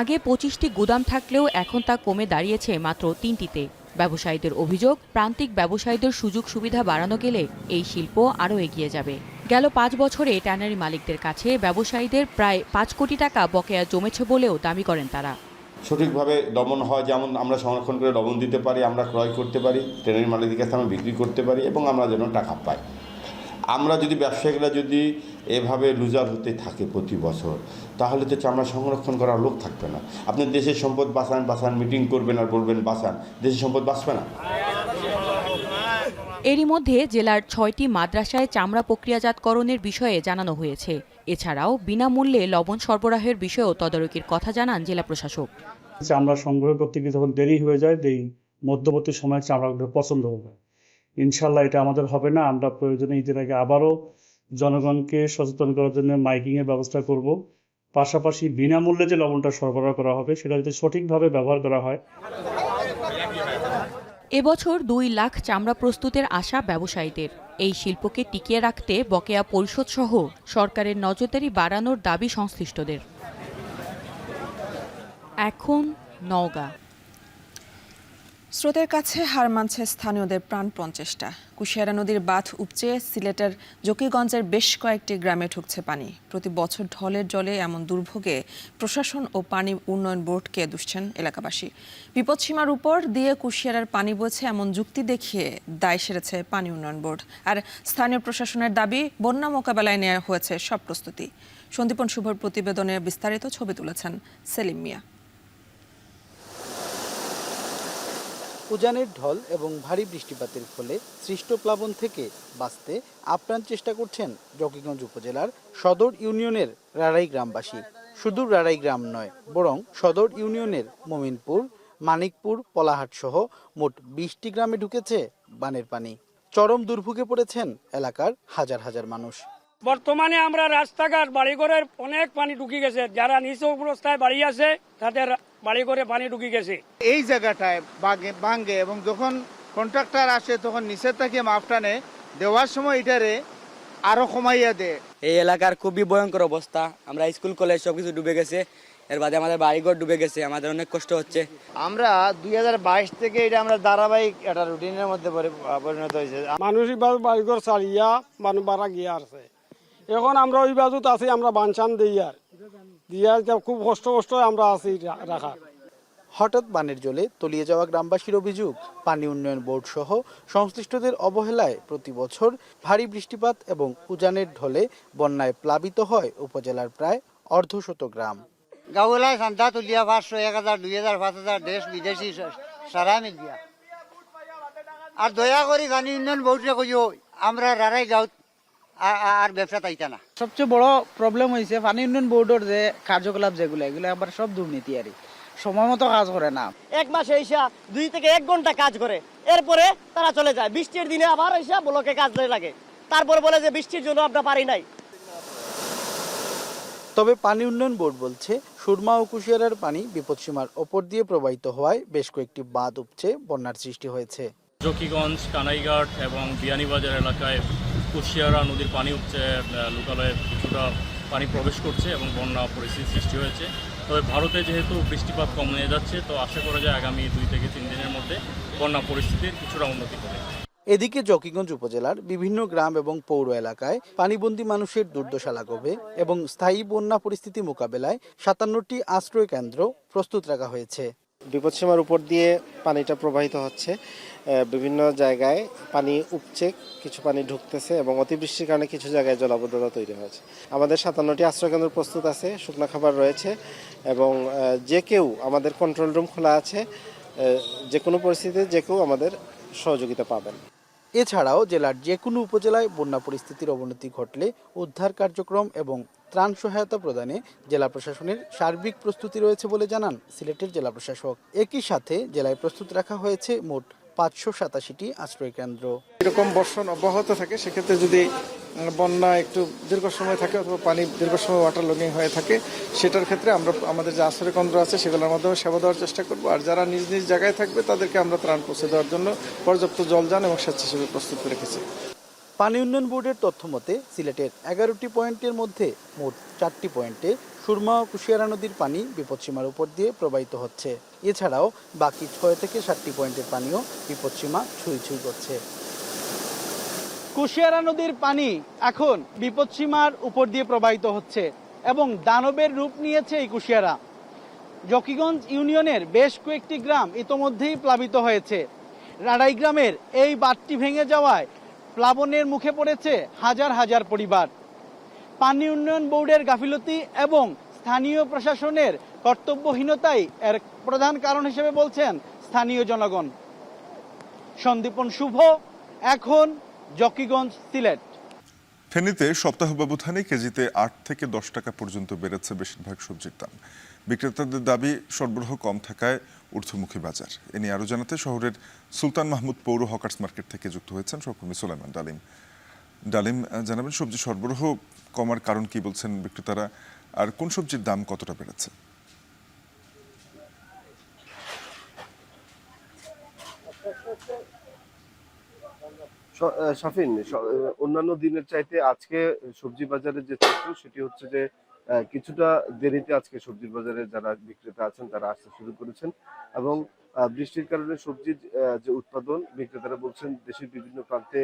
আগে 25টি গুদাম থাকলেও এখন তা কমে দাঁড়িয়েছে মাত্র 3টিতে। ব্যবসায়ীদের অভিযোগ, প্রান্তিক ব্যবসায়ীদের সুযোগ সুবিধা বাড়ানো গেলে এই শিল্প আরও এগিয়ে যাবে। গেল 5 বছরে ট্যানারি মালিকদের কাছে ব্যবসায়ীদের প্রায় 5 কোটি টাকা বকেয়া জমেছে বলেও দাবি করেন তারা। সঠিকভাবে দমন হয়, যেমন আমরা সংরক্ষণ করে লবণ দিতে পারি, আমরা ক্রয় করতে পারি, ট্যানারি মালিকদের কাছে আমরা বিক্রি করতে পারি এবং আমরা যেন টাকা পাই। আমরা যদি ব্যবসায়ীরা যদি এভাবে লুজার হতে থাকে প্রতি বছর, তাহলে তো চামড়া সংরক্ষণ করার লোক থাকবে না। আপনি দেশের সম্পদ বাঁচান মিটিং করবেন আর বলবেন বাঁচান, দেশের সম্পদ বাঁচবে না। এরই মধ্যে জেলার 6টি মাদ্রাসায় চামড়া প্রক্রিয়াজাতকরণের বিষয়ে জানানো হয়েছে। এছাড়াও বিনামূল্যে লবণ সরবরাহের বিষয়েও তদারকির কথা জানান জেলা প্রশাসক। চামড়া সংগ্রহ করতে গিয়ে যখন দেরি হয়ে যায়, এই মধ্যবর্তী সময়ে চামড়াগুলো পছন্দ হবে। ইনশাল্লাহ এটা আমাদের হবে না। আমরা প্রয়োজনে ঈদের আগে আবারও জনগণকে সচেতন করার জন্য মাইকিংয়ের ব্যবস্থা করব। পাশাপাশি বিনামূল্যে যে লবণটা সরবরাহ করা হবে সেটা যদি সঠিকভাবে ব্যবহার করা হয়। এবছর 2 লাখ চামড়া প্রস্তুতের আশা ব্যবসায়ীদের। এই শিল্পকে টিকিয়ে রাখতে বকেয়া পরিশোধ সহ সরকারের নজরদারি বাড়ানোর দাবি সংশ্লিষ্টদের। এখন নওগাঁ। স্রোতের কাছে হার মানছে স্থানীয়দের প্রাণপণ চেষ্টা। কুশিয়ারা নদীর বাঁধ উপচে সিলেটের জকিগঞ্জের বেশ কয়েকটি গ্রামে ঢুকছে পানি। প্রতি বছর ঢলের জলে এমন দুর্ভোগে প্রশাসন ও পানি উন্নয়ন বোর্ডকে দুষছেন এলাকাবাসী। বিপদসীমার উপর দিয়ে কুশিয়ারার পানি বইছে এমন যুক্তি দেখিয়ে দায় সেরেছে পানি উন্নয়ন বোর্ড। আর স্থানীয় প্রশাসনের দাবি, বন্যা মোকাবেলায় নেওয়া হয়েছে সব প্রস্তুতি। সন্দীপন শুভর প্রতিবেদনে বিস্তারিত ছবি তুলেছেন সেলিম মিয়া। উজানের ঢল এবং ভারী বৃষ্টিপাতের ফলে সৃষ্ট প্লাবন থেকে বাঁচতে আপ্রাণ চেষ্টা করছেন জকিগঞ্জ উপজেলার সদর ইউনিয়নের রাড়াই গ্রামবাসী। শুধু রাড়াই গ্রাম নয়, বরং সদর ইউনিয়নের মমিনপুর, মানিকপুর, পলাহাট সহ মোট 20টি গ্রামে ঢুকেছে বানের পানি। চরম দুর্ভোগে পড়েছেন এলাকার হাজার হাজার মানুষ। বর্তমানে আমরা রাস্তাঘাট বাড়িঘরের অনেক পানি ঢুকে গেছে। যারা নিচ অবস্থায় বাড়ি আছে তাদের বাড়িঘরে পানি ঢুকে গেছে। এই জায়গাটায় ভাঙ্গে এবং যখন কন্ট্রাক্টর আসে তখন নিচের থেকে মাপটানে দেওয়ার সময় এটারে আরো কমাইয়া দেয়। এই এলাকার খুবই ভয়ঙ্কর অবস্থা। আমরা স্কুল কলেজ সবকিছু ডুবে গেছে, এর বাদে আমাদের বাড়িঘর ডুবে গেছে, আমাদের অনেক কষ্ট হচ্ছে। আমরা 2022 থেকে এটা আমরা ধারাবাহিক একটা রুটিনের মধ্যে পরিণত হয়েছে। মানুষ বাড়িঘর ছাড়িয়া মানুষ বাড়া গিয়া আছে। এখন আমরা ওই বাজুত আছি, আমরা বানচান দিয়া খুব কষ্ট আমরা আছি রাখা। হঠাৎ বানের জলে তলিয়ে যাওয়া গ্রামবাসীর অভিযোগ, পানি উন্নয়ন বোর্ড সহ সংশ্লিষ্টদের অবহেলায় প্রতি বছর ভারী বৃষ্টিপাত এবং উজানের ঢলে বন্যায় প্লাবিত হয় উপজেলার প্রায় অর্ধশত গ্রাম। গাঁওলায় চান্দা তুলিয়া 500, 1000, 2000, 5000 দেশ বিদেশি সারা মিলিয়া। আর দয়া করে পানি উন্নয়ন বোর্ডে কইও আমরা রাড়াই গাঁও আর ব্যবসা তাইতা না। সবচেয়ে বড় প্রবলেম হয়েছে পানি উন্নয়ন বোর্ডের যে কার্যকলাপ যেগুলো, এগুলো আবার সব দুর্নীতি আর সময় মতো কাজ করে না। এক মাসে এসা 2 থেকে 1 ঘন্টা কাজ করে, এরপরে তারা চলে যায়। বৃষ্টির দিনে আবার এসা ব্লকে কাজ লাগে, তারপর বলে যে বৃষ্টির জন্য আমরা পারি নাই। তবে পানি উন্নয়ন বোর্ড বলছে, সুরমা ও কুশিয়ারার পানি বিপদসীমার ওপর দিয়ে প্রবাহিত হওয়ায় বেশ কয়েকটি বাঁধ উপচে বন্যার সৃষ্টি হয়েছে। জকিগঞ্জ, কানাইঘাট এবং বিয়ানীবাজার এলাকায় কুশিয়ারা নদীর পানি উপচে লোকালয়ে কিছুটা পানি প্রবেশ করছে এবং বন্যা পরিস্থিতি সৃষ্টি হয়েছে। তবে ভারতে যেহেতু বৃষ্টিপাত কমে যাচ্ছে, তো আশা করা যায় আগামী 2 থেকে 3 দিনের মধ্যে বন্যা পরিস্থিতির কিছুটা উন্নতি হবে। এদিকে জকিগঞ্জ উপজেলার বিভিন্ন গ্রাম এবং পৌর এলাকায় পানিবন্দী মানুষের দুর্দশা লাঘবে এবং স্থায়ী বন্যা পরিস্থিতি মোকাবেলায় 57টি আশ্রয় কেন্দ্র প্রস্তুত রাখা হয়েছে। বিপদসীমার উপর দিয়ে পানিটা প্রবাহিত হচ্ছে, বিভিন্ন জায়গায় পানি উপচে কিছু পানি ঢুকতেছে এবং অতিবৃষ্টির কারণে কিছু জায়গায় জলাবদ্ধতা তৈরি হয়েছে। আমাদের 57টি আশ্রয়কেন্দ্র প্রস্তুত আছে, শুকনো খাবার রয়েছে এবং যে কেউ, আমাদের কন্ট্রোল রুম খোলা আছে, যে কোনো পরিস্থিতিতে যে কেউ আমাদের সহযোগিতা পাবেন। এছাড়াও জেলার যে কোনো উপজেলায় বন্যা পরিস্থিতির অবনতি ঘটলে উদ্ধার কার্যক্রম এবং ত্রাণ সহায়তা প্রদানে জেলা প্রশাসনের সার্বিক প্রস্তুতি রয়েছে বলে জানান সিলেটের জেলা প্রশাসক। একই সাথে জেলায় প্রস্তুত রাখা হয়েছে মোট 587টি আশ্রয় কেন্দ্র। এরকম বর্ষণ অব্যাহত থাকে, সেক্ষেত্রে যদি বন্যা একটু দীর্ঘ সময় থাকে অথবা পানি দীর্ঘ সময় ওয়াটার লগিং হয়ে থাকে, সেটার ক্ষেত্রে আমরা আমাদের যে আশ্রয় কেন্দ্র আছে সেগুলোর মাধ্যমে সেবা দেওয়ার চেষ্টা করব। আর যারা নিজ নিজ জায়গায় থাকবে তাদেরকে আমরা ত্রাণ পৌঁছে দেওয়ার জন্য পর্যাপ্ত জলযান এবং স্বেচ্ছাসেবী প্রস্তুত রেখেছি। পানি উন্নয়ন বোর্ডের তথ্য মতে সিলেটের 11টি পয়েন্টের মধ্যে মোট 4টি পয়েন্টে সুরমা ও কুশিয়ারা নদীর পানি বিপদসীমার উপর দিয়ে প্রবাহিত হচ্ছে। এছাড়াও বাকি 6 থেকে 7টি পয়েন্টের পানিও বিপদসীমা ছুঁই ছুঁই করছে। কুশিয়ারা নদীর পানি এখন বিপদসীমার উপর দিয়ে প্রবাহিত হচ্ছে এবং দানবের রূপ নিয়েছে এই কুশিয়ারা। জকিগঞ্জ ইউনিয়নের বেশ কয়েকটি গ্রাম ইতোমধ্যেই প্লাবিত হয়েছে। রাড়াই গ্রামের এই বাঁধটি ভেঙে যাওয়ায় প্লাবনের মুখে পড়েছে হাজার হাজার পরিবার। পানি উন্নয়ন বোর্ডের গাফিলতি এবং স্থানীয় প্রশাসনের কর্তব্যহীনতাই এর প্রধান কারণ হিসেবে বলছেন স্থানীয় জনগণ। সন্দীপন শুভ, এখন জকিগঞ্জ, সিলেট। ফেনীতে সপ্তাহ ব্যবধানে কেজিতে 8 থেকে 10 টাকা পর্যন্ত বেড়েছে বেশিরভাগ সবজির দাম। বিক্রেতাদের দাবি সরবরাহ কম থাকায় ঊর্ধ্বমুখী বাজার। এ নিয়ে আরও জানাতে শহরের সুলতান মাহমুদ পৌর হকার্স মার্কেট থেকে যুক্ত হয়েছেন সহকর্মী সুলাইমান ডালিম। ডালিম, জানাবেন সবজি সরবরাহ কমার কারণ কি বলছেন বিক্রেতারা, আর কোন সবজির দাম কতটা বেড়েছে? শাফিন, অন্যান্য দিনের চাইতে আজকে সবজি বাজারের যে চিত্র সেটি হচ্ছে যে কিছুটা দেরিতে আজকে সবজির বাজারে যারা বিক্রেতা আছেন তারা আসতে শুরু করেছেন এবং বৃষ্টির কারণে সবজির যে উৎপাদন, বিক্রেতারা বলছেন দেশের বিভিন্ন প্রান্তে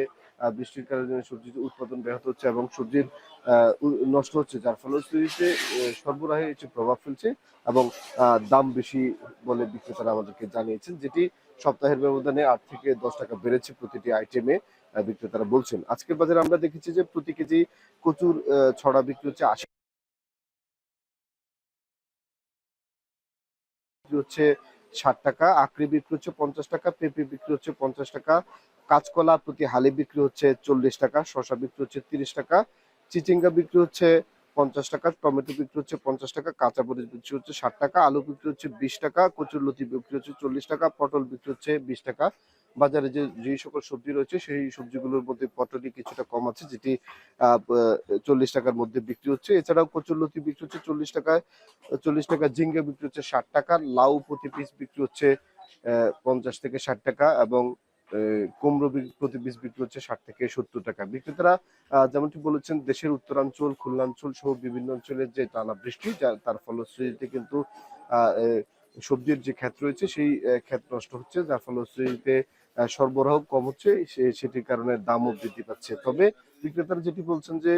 বৃষ্টির কারণে সবজির উৎপাদন ব্যাহত হচ্ছে এবং সবজির নষ্ট হচ্ছে, যার ফলশ্রুতিতে সরবরাহে একটু প্রভাব ফেলছে এবং দাম বেশি বলে বিক্রেতারা আমাদেরকে জানিয়েছেন, যেটি সপ্তাহের ব্যবধানে 8 থেকে 10 টাকা বেড়েছে প্রতিটি আইটেমে, বিক্রেতারা বলছেন। আজকের বাজারে আমরা দেখেছি যে প্রতি কেজি কচুর ছড়া বিক্রি হচ্ছে 80 হচ্ছে 60 টাকা, আখরি বিক্রি হচ্ছে 50 টাকা, পেঁপে বিক্রি হচ্ছে 50 টাকা, কাঁচকলা প্রতি হালি বিক্রি হচ্ছে 40 টাকা, শসা বিক্রি হচ্ছে 30 টাকা, চিচিঙ্গা বিক্রি হচ্ছে 50 টাকা, টমেটো বিক্রি হচ্ছে 50 টাকা, কাঁচামরিচ বিক্রি হচ্ছে 60 টাকা, আলু বিক্রি হচ্ছে 20 টাকা, কচুরলতি বিক্রি হচ্ছে 40 টাকা, পটল বিক্রি হচ্ছে 20 টাকা। বাজারে যে সকল সবজি রয়েছে সেই সবজিগুলোর মধ্যে পটলই কিছুটা কম আছে, যেটি 40 টাকার মধ্যে বিক্রি হচ্ছে। এছাড়াও কচুরলতি বিক্রি হচ্ছে 40 টাকা, ঝিঙ্গা বিক্রি হচ্ছে 60 টাকা, লাউ প্রতি পিস বিক্রি হচ্ছে 50 থেকে 60 টাকা এবং কুমড়ো প্রতি পিস বিক্রি হচ্ছে 60 থেকে 70 টাকা। বিক্রেতারা যেমনটি বলেছেন, দেশের উত্তরাঞ্চল, খুলনাঞ্চল সহ বিভিন্ন অঞ্চলের যে টানা বৃষ্টি, তার ফলশ্রুতিতে কিন্তু সবজির যে ক্ষেত রয়েছে সেই ক্ষেত নষ্ট হচ্ছে, যার ফলশ্রুতিতে সরবরাহ কম হচ্ছে, সেটির কারণে দামও বৃদ্ধি পাচ্ছে। তবে বিক্রেতারা যেটি বলছেন যে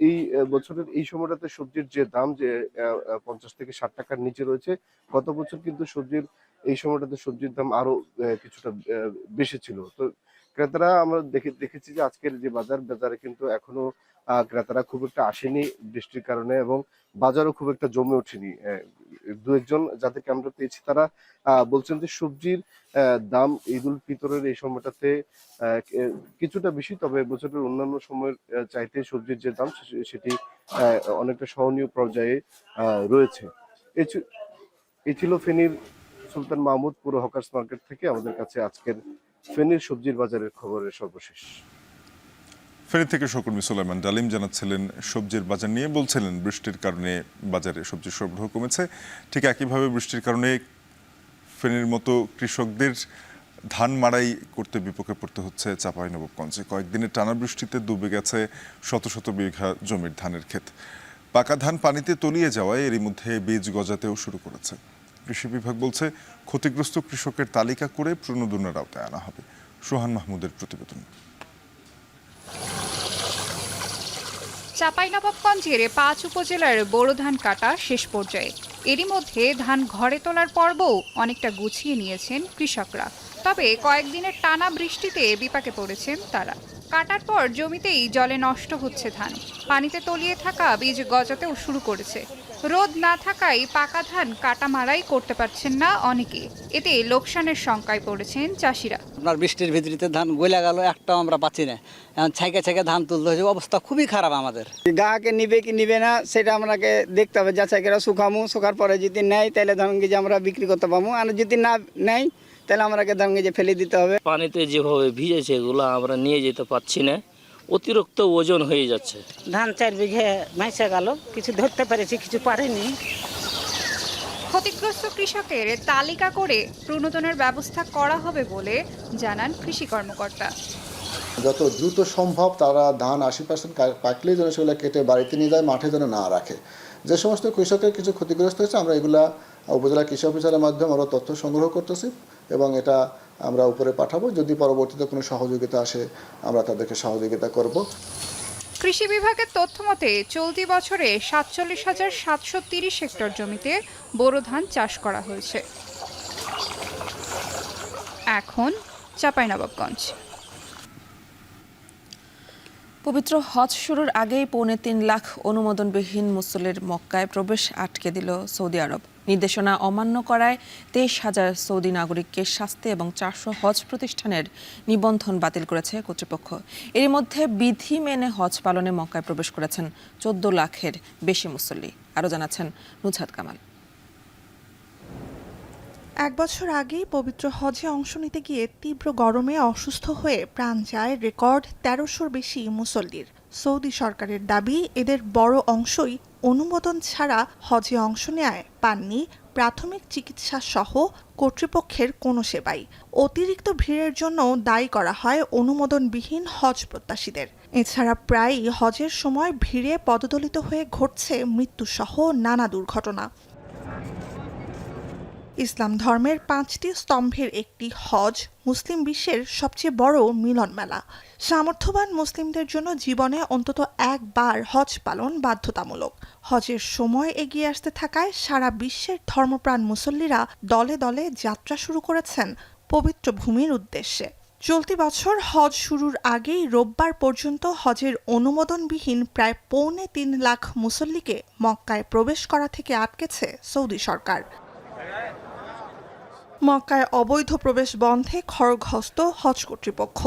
এই বছরের এই সময়টাতে সবজির যে দাম যে 50 থেকে 60 টাকার নিচে রয়েছে, গত বছর কিন্তু সবজির এই সময়টাতে সবজির দাম আরো কিছুটা বেশি ছিল। তো ক্রেতারা আমরা দেখেছি যে আজকের যে বাজারে কিন্তু এখনো ক্রেতারা খুব একটা আসেনি বৃষ্টির কারণে এবং বাজারও খুব একটা জমে ওঠেনি। দু একজন যাদেরকে আমরা পেয়েছি তারা বলছেন যে সবজির দাম ঈদুল ফিতরের এই সময়টাতে কিছুটা বেশি, তবে বছরের অন্যান্য সময়ের চাইতে সবজির যে দাম সেটি অনেকটা সহনীয় পর্যায়ে রয়েছে। এই ছিল ফেনীর সুলতান মাহমুদ পুরো হকার্স মার্কেট থেকে আমাদের কাছে আজকের ফেনীর সবজির বাজারের খবরের সর্বশেষ। ফেনী থেকে সহকর্মী সুলাইমান ডালিম জানাচ্ছিলেন সবজির বাজার নিয়ে, বলছিলেন বৃষ্টির কারণে বাজারে সবজির সরবরাহ কমেছে। ঠিক একইভাবে বৃষ্টির কারণে ফেনীর মতো কৃষকদের ধান মাড়াই করতে বিপক্ষে পড়তে হচ্ছে চাঁপাইনবাবগঞ্জে। কয়েকদিনের টানা বৃষ্টিতে ডুবে গেছে শত শত বিঘা জমির ধানের ক্ষেত। পাকা ধান পানিতে তলিয়ে যাওয়ায় এরই মধ্যে বীজ গজাতেও শুরু করেছে। কৃষি বিভাগ বলছে ক্ষতিগ্রস্ত কৃষকের তালিকা করে প্রণোদনার আওতায় আনা হবে। সোহান মাহমুদের প্রতিবেদন। চাঁপাইনবাবগঞ্জের 5 উপজেলার বোরো ধান কাটা শেষ পর্যায়ে। এরই মধ্যে ধান ঘরে তোলার পর্বও অনেকটা গুছিয়ে নিয়েছেন কৃষকরা। তবে কয়েকদিনের টানা বৃষ্টিতে বিপাকে পড়েছেন তারা। কাটার পর জমিতেই জলে নষ্ট হচ্ছে ধান, পানিতে তলিয়ে থাকা বীজ গজাতেও শুরু করেছে। রোদ না থাকায় পাকা ধান কাটা মারাই করতে পারছেন না অনেকে, এতে লোকসানের শঙ্কায় পড়েছেন চাষিরা। আপনার বৃষ্টির ভিতরিতে ধান গলে গেল, একটাও আমরা পাচ্ছি না। এখন ছাইকে ধান তুলতে হয়েছে, অবস্থা খুবই খারাপ আমাদের। গাহকে নিবে কি নিবে না সেটা আমাকে দেখতে হবে, যাচাই করে শুকার পরে যদি নেয় তাহলে ধরুন যে আমরা বিক্রি করতে পারবো, আর যদি না নেয় তাহলে আমাকে ধরুন যে ফেলে দিতে হবে। পানিতে যেভাবে ভিজেছে এগুলো আমরা নিয়ে যেতে পারছি না, অতিরিক্ত ওজন হয়ে যাচ্ছে। ধান 4 বিঘে মাইসা গেল, কিছু ধরতে পেরেছি, কিছু পারিনি। ক্ষতিগ্রস্ত কৃষকের তালিকা করে প্রণোদনের ব্যবস্থা করা হবে বলে জানান কৃষি কর্মকর্তা। যত দ্রুত সম্ভব তারা ধান 80% পাকলেই যেন সেগুলো কেটে বাড়িতে নিয়ে যায়, মাঠে যেন না রাখে। যে সমস্ত কৃষকের কিছু ক্ষতিগ্রস্ত হয়েছে আমরা এগুলা উপজেলা কৃষি অফিসারের মাধ্যমে আমরা তথ্য সংগ্রহ করতেছি এবং এটা আমরা উপরে পাঠাবো। যদি পরবর্তীতে কোনো সহযোগিতা আসে আমরা তাদেরকে সহযোগিতা করব। কৃষি বিভাগের তথ্য মতে চলতি বছরে 47,730 হেক্টর জমিতে বোরো ধান চাষ করা হয়েছে। এখন চাঁপাইনবাবগঞ্জ। পবিত্র হজ শুরুর আগেই 3.25 লাখ অনুমোদনবিহীন মুসল্লির মক্কায় প্রবেশ আটকে দিল সৌদি আরব। নির্দেশনা অমান্য করায় 23,000 সৌদি নাগরিককে শাস্তি এবং 400 হজ প্রতিষ্ঠানের নিবন্ধন বাতিল করেছে কর্তৃপক্ষ। এরই মধ্যে বিধি মেনে হজ পালনে মক্কায় প্রবেশ করেছেন 14 লাখের বেশি মুসল্লি। আরও জানাচ্ছেন নুজহাত কামাল। 1 বছর আগেই পবিত্র হজে অংশ নিতে গিয়ে তীব্র গরমে অসুস্থ হয়ে প্রাণ যায় রেকর্ড 1300-র বেশি মুসল্লির। সৌদি সরকারের দাবি এদের বড় অংশই অনুমোদন ছাড়া হজে অংশ নেয় পাননি প্রাথমিক চিকিৎসা সহ কর্তৃপক্ষের কোনো সেবাই। অতিরিক্ত ভিড়ের জন্য দায়ী করা হয় অনুমোদনবিহীন হজ প্রত্যাশীদের। এছাড়া প্রায়ই হজের সময় ভিড়ে পদদলিত হয়ে ঘটছে মৃত্যুসহ নানা দুর্ঘটনা। ইসলাম ধর্মের 5টি স্তম্ভের একটি হজ মুসলিম বিশ্বের সবচেয়ে বড় মিলন মেলা। সামর্থ্যবান মুসলিমদের জন্য জীবনে অন্তত একবার হজ পালন বাধ্যতামূলক। হজের সময় এগিয়ে আসতে থাকায় সারা বিশ্বের ধর্মপ্রাণ মুসল্লিরা দলে দলে যাত্রা শুরু করেছেন পবিত্র ভূমির উদ্দেশ্যে। চলতি বছর হজ শুরুর আগেই রোববার পর্যন্ত হজের অনুমোদনবিহীন প্রায় 3.25 লাখ মুসল্লিকে মক্কায় প্রবেশ করা থেকে আটকেছে সৌদি সরকার। মক্কায় অবৈধ প্রবেশ বন্ধে খড়গহস্ত হজ কর্তৃপক্ষ।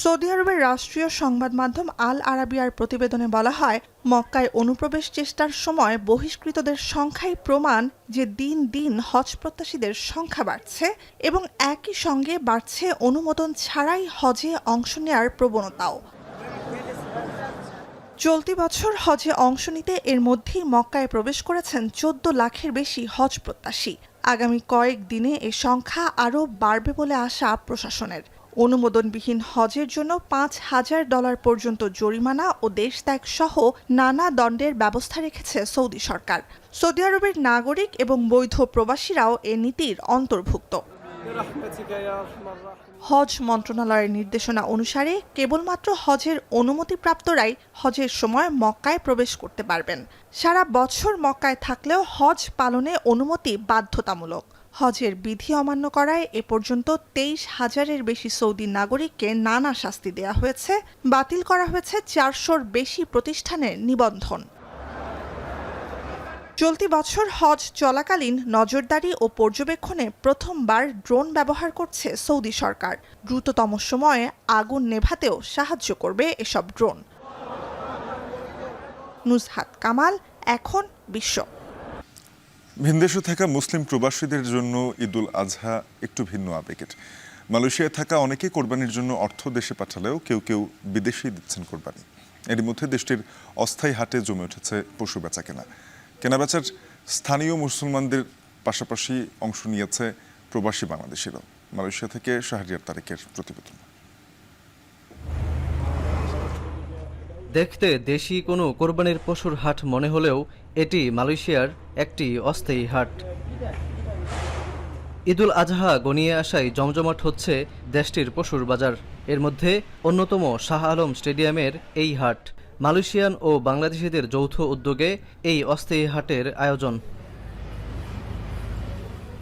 সৌদি আরবের রাষ্ট্রীয় সংবাদ মাধ্যম আল আরাবিয়ার প্রতিবেদনে বলা হয়, মক্কায় অনুপ্রবেশ চেষ্টার সময় বহিষ্কৃতদের সংখ্যাই প্রমাণ যে দিন দিন হজ প্রত্যাশীদের সংখ্যা বাড়ছে এবং একই সঙ্গে বাড়ছে অনুমোদন ছাড়াই হজে অংশ নেয়ার প্রবণতাও। চলতি বছর হজে অংশ নিতে এর মধ্যেই মক্কায় প্রবেশ করেছেন 14 লাখের বেশি হজ প্রত্যাশী। আগামী কয়েক দিনে এ সংখ্যা আরও বাড়বে বলে আশা প্রশাসনের। অনুমোদনবিহীন হজের জন্য $5,000 পর্যন্ত জরিমানা ও দেশ ত্যাগ সহ নানা দণ্ডের ব্যবস্থা রেখেছে সৌদি সরকার। সৌদি আরবের নাগরিক এবং বৈধ প্রবাসীরাও এ নীতির অন্তর্ভুক্ত। হজ মন্ত্রণালয়ের নির্দেশনা অনুসারে কেবলমাত্র হজের অনুমতিপ্রাপ্তরাই হজের সময় মক্কায় প্রবেশ করতে পারবেন। সারা বছর মক্কায় থাকলেও হজ পালনে অনুমতি বাধ্যতামূলক। হজের বিধি অমান্য করায় এ পর্যন্ত 23,000-এর বেশি সৌদি নাগরিককে নানা শাস্তি দেওয়া হয়েছে। বাতিল করা হয়েছে 400-র বেশি প্রতিষ্ঠানের নিবন্ধন। চলতি বছর হজ চলাকালীন নজরদারি ও পর্যবেক্ষণে প্রথমবার ড্রোন ব্যবহার করছে সৌদি সরকার। দ্রুততম সময়ে আগুন নেভাতেও সাহায্য করবে এসব ড্রোন। নুজহাত কামাল, এখন বিশ্ব। ভিনদেশে থাকা মুসলিম প্রবাসীদের জন্য ঈদুল আজহা একটু ভিন্ন আবেগের। মালয়েশিয়ায় থাকা অনেকেই কোরবানির জন্য অর্থ দেশে পাঠালেও কেউ কেউ বিদেশেই দিচ্ছেন কোরবানি। এরই মধ্যে দেশটির অস্থায়ী হাটে জমে উঠেছে পশু বেচাকেনা। কেনাবেচার স্থানীয় মুসলমানদের পাশাপাশি অংশ নিয়েছে প্রবাসী বাংলাদেশিরাও। মালয়েশিয়া থেকে শাহরিয়ার তারেকের প্রতিবেদন। দেখতে দেশি কোনো কোরবানির পশুর হাট মনে হলেও এটি মালয়েশিয়ার একটি অস্থায়ী হাট। ঈদুল আজহা গনিয়ে আসায় জমজমাট হচ্ছে দেশটির পশুর বাজার। এর মধ্যে অন্যতম শাহ আলম স্টেডিয়ামের এই হাট। মালয়েশিয়ান ও বাংলাদেশিদের যৌথ উদ্যোগে এই অস্থায়ী হাটের আয়োজন।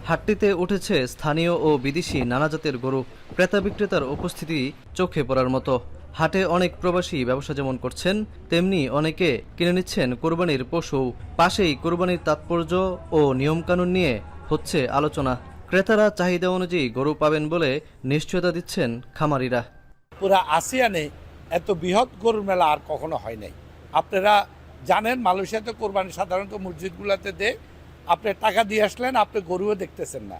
হাটটিতে উঠেছে স্থানীয় ও বিদেশি নানা জাতের গরু। ক্রেতা বিক্রেতার উপস্থিতি চোখে পড়ার মতো। হাটে অনেক প্রবাসী ব্যবসা যেমন করছেন, তেমনি অনেকে কিনে নিচ্ছেন কোরবানির পশু। পাশেই কোরবানির তাৎপর্য ও নিয়মকানুন নিয়ে হচ্ছে আলোচনা। ক্রেতারা চাহিদা অনুযায়ী গরু পাবেন বলে নিশ্চয়তা দিচ্ছেন খামারিরা। পুরা আসিয়ানে এত বৃহৎ গরুর মেলা আর কখনো হয় নাই। আপনারা জানেন মালয়েশিয়াতে কোরবানি সাধারণত মসজিদগুলোতে দেয়, আপনি টাকা দিয়ে আসলেন, আপনি গরুও দেখতেছেন না।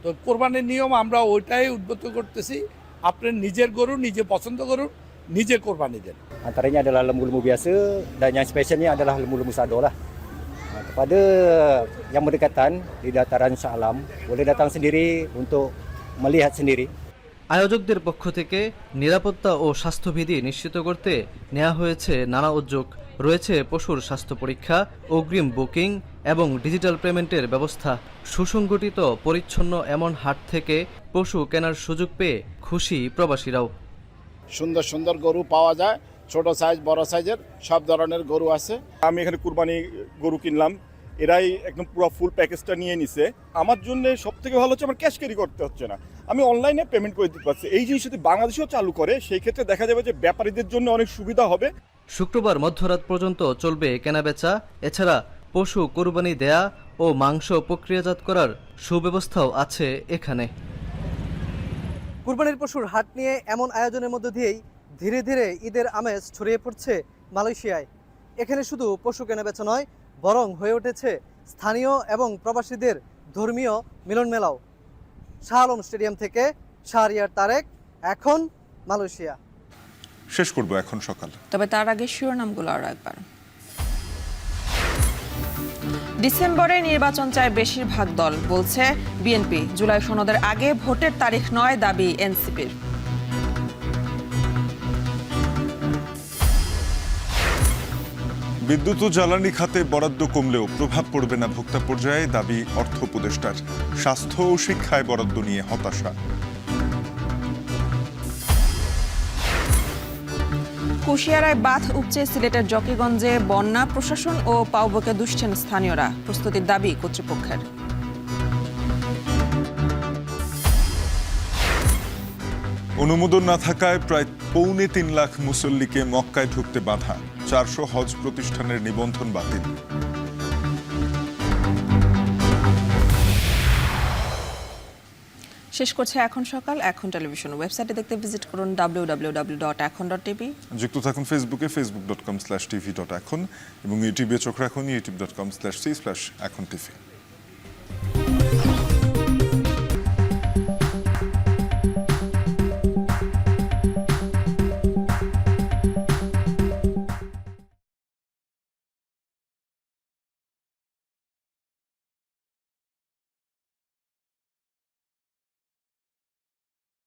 তো কোরবানির নিয়ম আমরা ওইটাই উদ্বুদ্ধ করতেছি, আপনি নিজের গরু নিজে পছন্দ করুন, নিজে কোরবানি দেন। Antaranya adalah lembu-lembu biasa dan yang spesialnya adalah lembu-lembu sado lah. Kepada yang berdekatan di dataran Shah Alam boleh datang sendiri untuk melihat sendiri. আয়োজকদের পক্ষ থেকে নিরাপত্তা ও স্বাস্থ্যবিধি নিশ্চিত করতে নেওয়া হয়েছে নানা উদ্যোগ। রয়েছে পশুর স্বাস্থ্য পরীক্ষা, অগ্রিম বুকিং এবং ডিজিটাল পেমেন্টের ব্যবস্থা। সুসংগঠিত পরিচ্ছন্ন এমন হাট থেকে পশু কেনার সুযোগ পেয়ে খুশি প্রবাসীরাও। সুন্দর সুন্দর গরু পাওয়া যায়, ছোট সাইজ বড় সাইজের সব ধরনের গরু আছে। আমি এখানে কুরবানি গরু কিনলাম, এরাই একদম পুরো ফুল প্যাকেজটা নিয়ে নিছে। আমার জন্য সব থেকে ভালো হচ্ছে আমার ক্যাশ ক্যারি করতে হচ্ছে না, আমি অনলাইনে পেমেন্ট করে দিতে পারছি। এই জিনিস যদি বাংলাদেশেও চালু করে সেই ক্ষেত্রে দেখা যাবে যে ব্যাপারীদের জন্য অনেক সুবিধা হবে। শুক্রবার মধ্যরাত পর্যন্ত চলবে কেনাবেচা। এছাড়া পশু কোরবানি দেয়া ও মাংস প্রক্রিয়াজাত করার সুব্যবস্থাও আছে এখানে। কুরবানির পশুর হাট নিয়ে এমন আয়োজনের মধ্য দিয়েই ধীরে ধীরে ঈদের আমেজ ছড়িয়ে পড়ছে মালয়েশিয়ায়। এখানে শুধু পশু কেনাবেচা নয়, বরং হয়ে উঠেছে স্থানীয় এবং প্রবাসীদের ধর্মীয় মিলন মেলাও। শাহ আলম স্টেডিয়াম থেকে শাহরিয়ার তারেক, এখন মালয়েশিয়া। শেষ করব এখন সকাল, তবে তার আগে শিরোনামগুলো আরও একবার। ডিসেম্বরে নির্বাচন চায় বেশিরভাগ দল, বলছে বিএনপি। জুলাই সনদের আগে ভোটের তারিখ নয়, দাবি এনসিপির। বিদ্যুৎ ও জ্বালানি খাতে বরাদ্দ কমলেও প্রভাব পড়বে না ভোক্তা পর্যায়ে, দাবি অর্থ উপদেষ্টার। স্বাস্থ্য ও শিক্ষায় বরাদ্দ নিয়ে হতাশা। কুশিয়ারায় বাঁধ উপচে সিলেটের জকিগঞ্জে বন্যা, প্রশাসন ও পাউবোকে দুষছেন স্থানীয়রা। প্রস্তুতির দাবি কর্তৃপক্ষের। অনুমোদন না থাকায় প্রায় ৩.৫ লাখ মুসল্লিকে মক্কায় ঢুকতে বাধা। ৪০০ হজ প্রতিষ্ঠানের নিবন্ধন বাতিল। শেষ করছে এখন সকাল। এখন টেলিভিশন ওয়েবসাইটে দেখতে ভিজিট করুন www.ekhon.tv। যুক্ত থাকুন ফেসবুকে facebook.com/tv.ekhon এবং ইউটিউবে চোখ রাখুন youtube.com/c/ekhon tv।